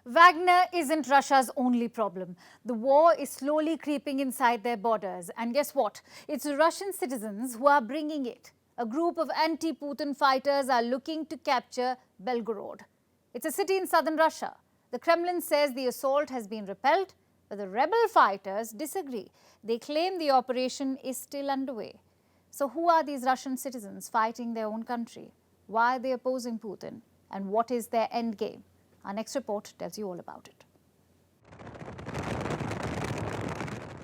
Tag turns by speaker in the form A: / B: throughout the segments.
A: Wagner isn't Russia's only problem. The war is slowly creeping inside their borders. And guess what? It's Russian citizens who are bringing it. A group of anti-Putin fighters are looking to capture Belgorod. It's a city in southern Russia. The Kremlin says the assault has been repelled, but the rebel fighters disagree. They claim the operation is still underway. So who are these Russian citizens fighting their own country? Why are they opposing Putin? And what is their end game? Our next report tells you all about it.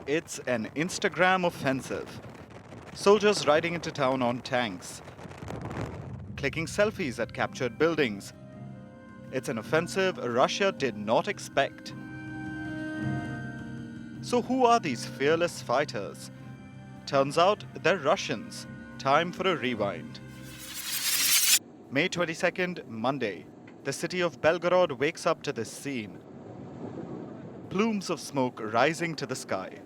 B: It's an Instagram offensive. Soldiers riding into town on tanks, clicking selfies at captured buildings. It's an offensive Russia did not expect. So who are these fearless fighters? Turns out they're Russians. Time for a rewind. May 22nd, Monday. The city of Belgorod wakes up to this scene. Plumes of smoke rising to the sky.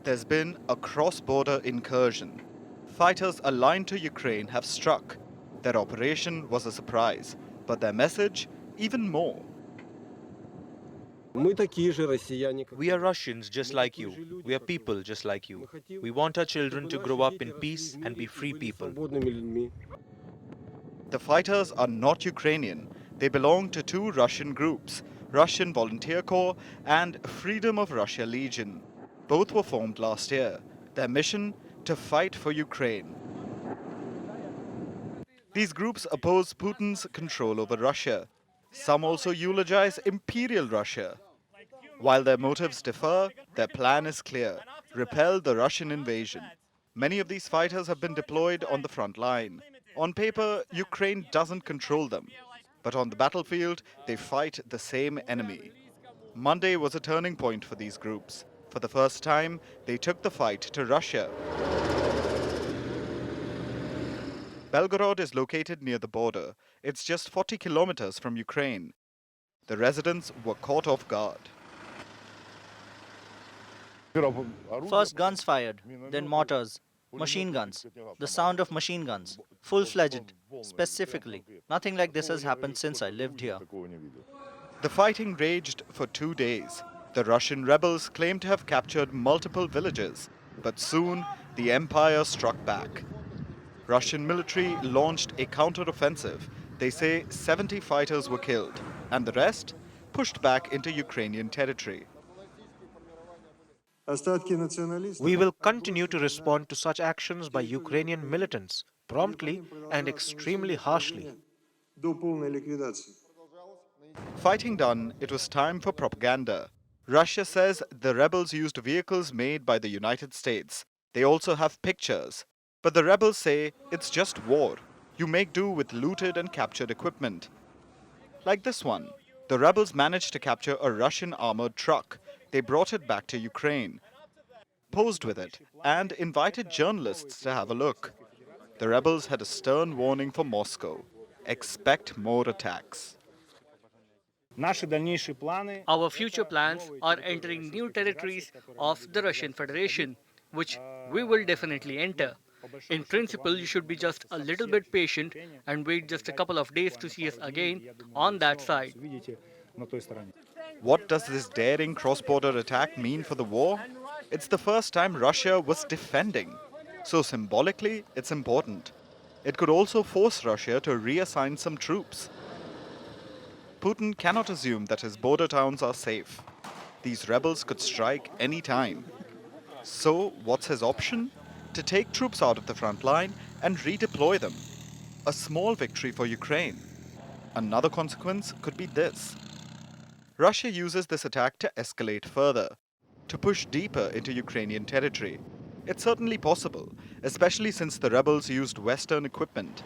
B: There's been a cross-border incursion. Fighters aligned to Ukraine have struck. Their operation was a surprise, but their message even more.
C: We are Russians just like you. We are people just like you. We want our children to grow up in peace and be free people.
B: The fighters are not Ukrainian. They belong to two Russian groups, Russian Volunteer Corps and Freedom of Russia Legion. Both were formed last year. Their mission? To fight for Ukraine. These groups oppose Putin's control over Russia. Some also eulogize Imperial Russia. While their motives differ, their plan is clear: repel the Russian invasion. Many of these fighters have been deployed on the front line. On paper, Ukraine doesn't control them. But on the battlefield, they fight the same enemy. Monday was a turning point for these groups. For the first time, they took the fight to Russia. Belgorod is located near the border. It's just 40 kilometers from Ukraine. The residents were caught off guard.
D: First guns fired, then mortars, machine guns, the sound of machine guns, full-fledged, specifically. Nothing like this has happened since I lived here.
B: The fighting raged for 2 days. The Russian rebels claimed to have captured multiple villages, but soon the empire struck back. Russian military launched a counter-offensive. They say 70 fighters were killed, and the rest pushed back into Ukrainian territory.
E: We will continue to respond to such actions by Ukrainian militants promptly and extremely harshly.
B: Fighting done, it was time for propaganda. Russia says the rebels used vehicles made by the United States. They also have pictures. But the rebels say it's just war. You make do with looted and captured equipment. Like this one. The rebels managed to capture a Russian armored truck. They brought it back to Ukraine, posed with it, and invited journalists to have a look. The rebels had a stern warning for Moscow: expect more attacks.
F: Our future plans are entering new territories of the Russian Federation, which we will definitely enter. In principle, you should be just a little bit patient and wait just a couple of days to see us again on that side.
B: What does this daring cross-border attack mean for the war? It's the first time Russia was defending. So symbolically, it's important. It could also force Russia to reassign some troops. Putin cannot assume that his border towns are safe. These rebels could strike any time. So what's his option? To take troops out of the front line and redeploy them. A small victory for Ukraine. Another consequence could be this. Russia uses this attack to escalate further, to push deeper into Ukrainian territory. It's certainly possible, especially since the rebels used Western equipment.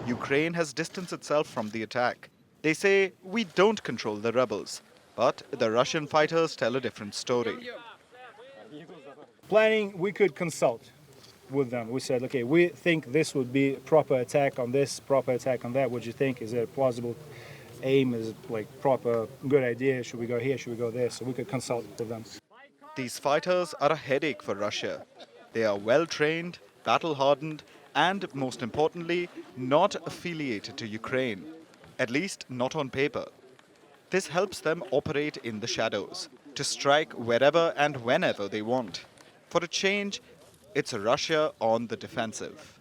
B: Ukraine has distanced itself from the attack. They say, we don't control the rebels. But the Russian fighters tell a different story.
G: Planning, we could consult with them. We said, okay, we think this would be proper attack on this, proper attack on that. What do you think? Is it a plausible aim? Is it like proper, good idea? Should we go here? Should we go there? So we could consult with them.
B: These fighters are a headache for Russia. They are well-trained, battle-hardened, and most importantly, not affiliated to Ukraine. at least not on paper. This helps them operate in the shadows, to strike wherever and whenever they want. For a change, it's Russia on the defensive.